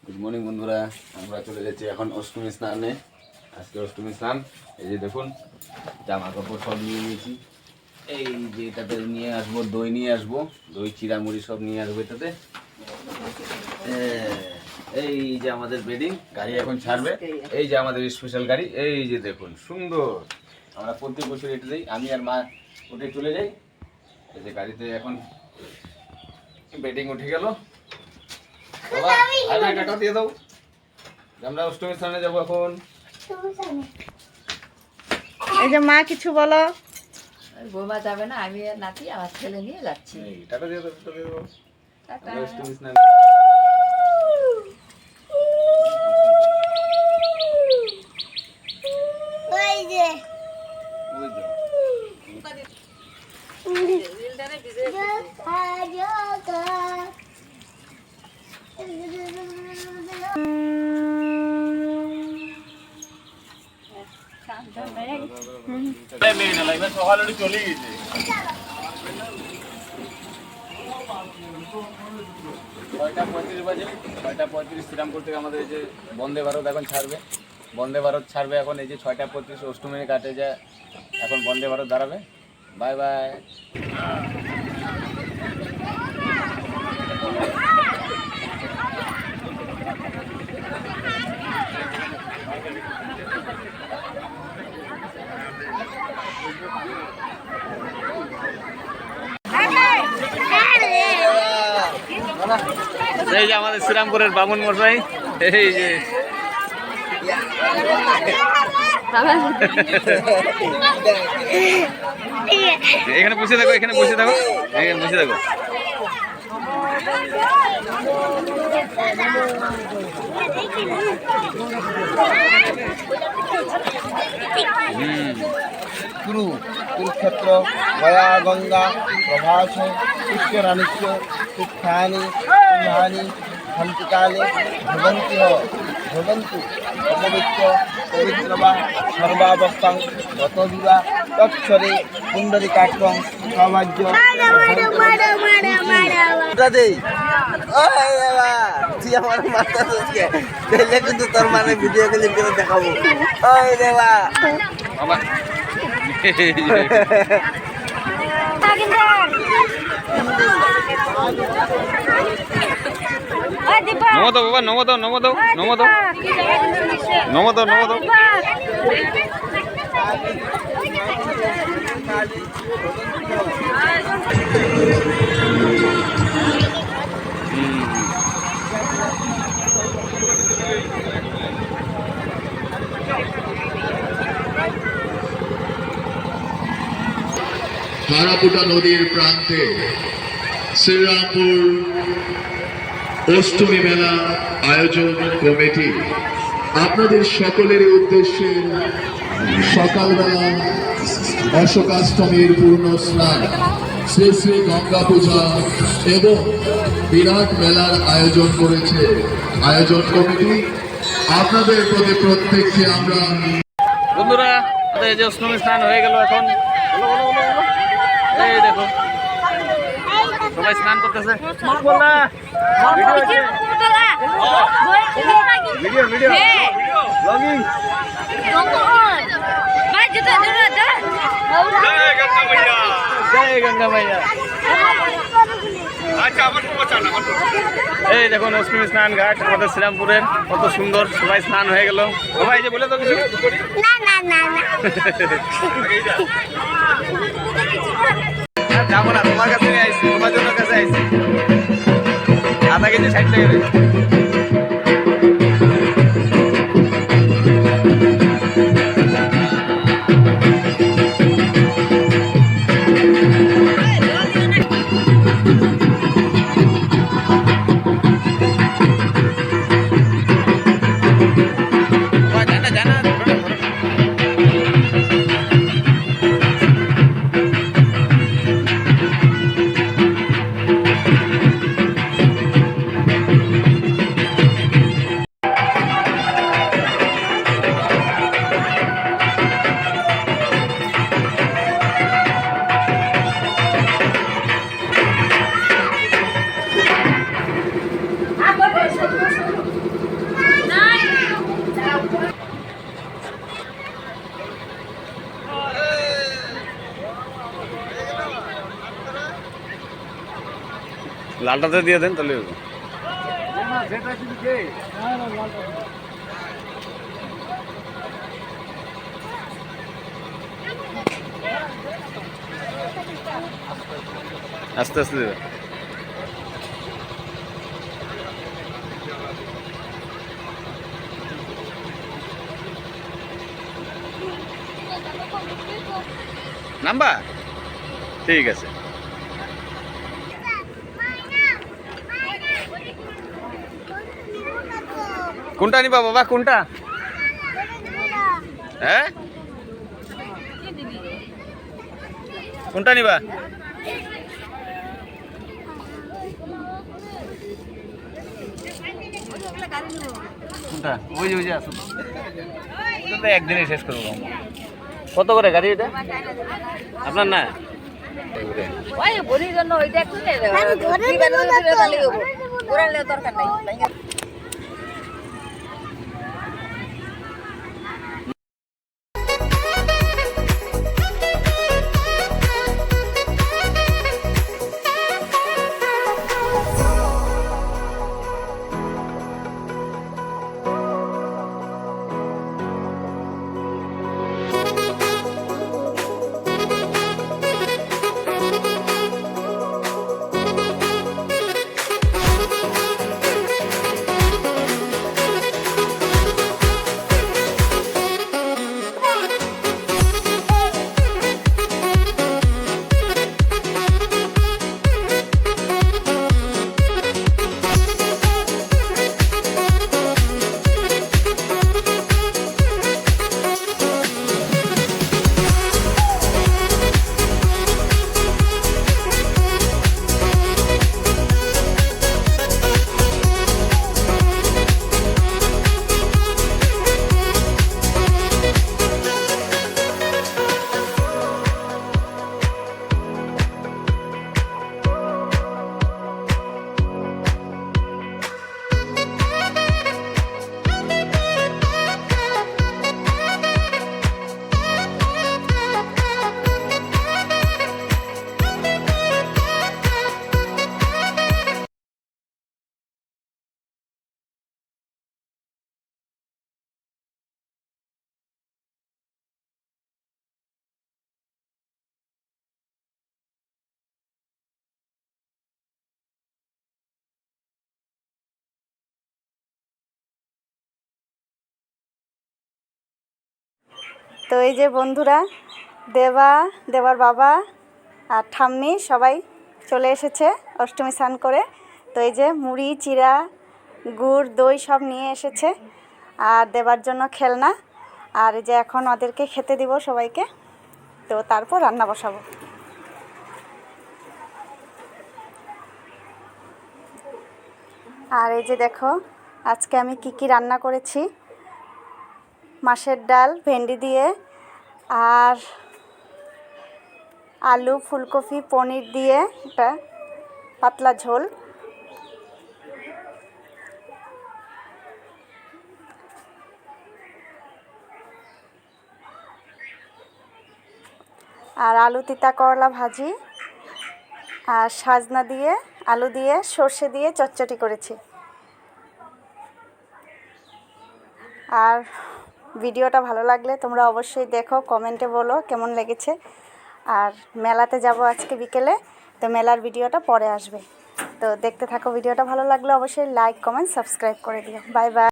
Good morning বন্ধুরা, আমরা চলে যাচ্ছি এখন অষ্টমী স্নানে। আজকে অষ্টমী স্নান। এই যে দেখুন, জামা কাপড় সব নিয়ে নিয়েছি। এই যে এটাতে নিয়ে আসবো, দই নিয়ে আসবো, দই চিড়ামুড়ি সব নিয়ে আসবো এটাতে। এই যে আমাদের বেডিং গাড়ি এখন ছাড়বে। এই যে আমাদের স্পেশাল গাড়ি, এই যে দেখুন সুন্দর। আমরা প্রত্যেক বছর এটা যাই, আমি আর মা উঠে চলে যাই। এই যে গাড়িতে এখন বেডিং উঠে গেল। টাকা দিয়ে দাও, আমরা অষ্টমী স্থানে যাবো এখন। এই যে মা কিছু বলো। বৌমা যাবে না, আমি আর নাতি আমার ছেলে নিয়ে যাচ্ছি। টাকা দিয়ে দাও, টাকা দিয়ে দাও। আমরা অষ্টমী স্নান। ওই যে ওই যে। চলে গেছে। 6:35 বাজে, 6:35 শ্রীরামপুর থেকে আমাদের এই যে বন্দে ভারত এখন ছাড়বে। বন্দে ভারত ছাড়বে এখন, এই যে 6:35 অষ্টমী কাটে যায় এখন বন্দে ভারত দাঁড়াবে। Bye bye. এই যে আমাদের শ্রীরামপুরের বামুন মশাই, এই যে এখানে বসে থাকো, এখানে বসে থাকো, এখানে বসে থাকো। কুরুক্ষেত্র গয়া গঙ্গা প্রভাস পুষ্করাণিশ্চ তীর্থানি পুণ্যানি শান্তিকালে ভবন্তু অপবিত্র পবিত্রবা সর্বাবস্থাং গতবিবা তৎসরে পুণ্ডরিকাক্ষং সৌভাগ্য তুই আমার মাথা দেখলে কিন্তু তোর মানে ভিডিও ক্লিপ করে দেখাবো। ওই দেবা নমো দাও বাবা, নমো দাও, নমো দাও, নমো দাও, নমো দাও, নমো দাও। হারাপুটা নদীর প্রান্তে শ্রীরামপুর অষ্টমী মেলা আয়োজন কমিটি আপনাদের সকলের উদ্দেশ্যে সকালবেলা অশোকাষ্টমীর পূর্ণ স্নান, শ্রী শ্রী গঙ্গা পূজা এবং বিরাট মেলার আয়োজন করেছে আয়োজন কমিটি। আপনাদের প্রতি প্রত্যেককে আমরা বন্ধুরা, এই যে অষ্টমী স্নান হয়ে গেল এখন। এই দেখো সবাই স্নান করতেছে। Video video blogging. জয় গঙ্গা মাইয়া। এই দেখুন অষ্টমী স্নান ঘাট আমাদের শ্রীরামপুরের, কত সুন্দর। সবাই স্নান হয়ে গেল। সবাই যে বলে তো কিছু যাবো না, তোমার কাছে আইসি, তোমার জন্য কাছে আইসি। আধা কেজি 60 টাকা দেবে। লালটাতে দিয়ে দেন তাহলে আস্তে আস্তে দেবে। নাম্বার ঠিক আছে। কোনটা নিবা বাবা, কোনটা? হ্যাঁ কোনটা নিবা? কোনটা? ওই যে আসুন, এটা তো একদিনে শেষ করবো। কত করে গাড়ি এটা আপনার? না ওই বলির জন্য ওইটা একটু দরকার নাই। তো এই যে বন্ধুরা, দেবার বাবা আর ঠাম্মি সবাই চলে এসেছে অষ্টমী স্নান করে। তো এই যে মুড়ি, চিড়া, গুড়, দই সব নিয়ে এসেছে আর দেবার জন্য খেলনা। আর এই যে এখন ওদেরকে খেতে দিব সবাইকে, তো তারপর রান্না বসাবো। আর এই যে দেখো আজকে আমি কি রান্না করেছি। মাছের ডাল ভেন্ডি দিয়ে, আর আলু, ফুলকপি, পনির দিয়ে একটা পাতলা ঝোল। আর আলু তিতা করলা ভাজি, আর সাজনা দিয়ে, আলু দিয়ে, সর্ষে দিয়ে চটচটি করেছি। আর ভিডিওটা ভালো লাগলে তোমরা অবশ্যই দেখো, কমেন্টে বলো কেমন লেগেছে। আর মেলাতে যাব আজকে বিকেলে, তো মেলার ভিডিওটা পরে আসবে। তো দেখতে থাকো ভিডিওটা, ভালো লাগলে অবশ্যই লাইক, কমেন্ট, সাবস্ক্রাইব করে দিও। Bye bye.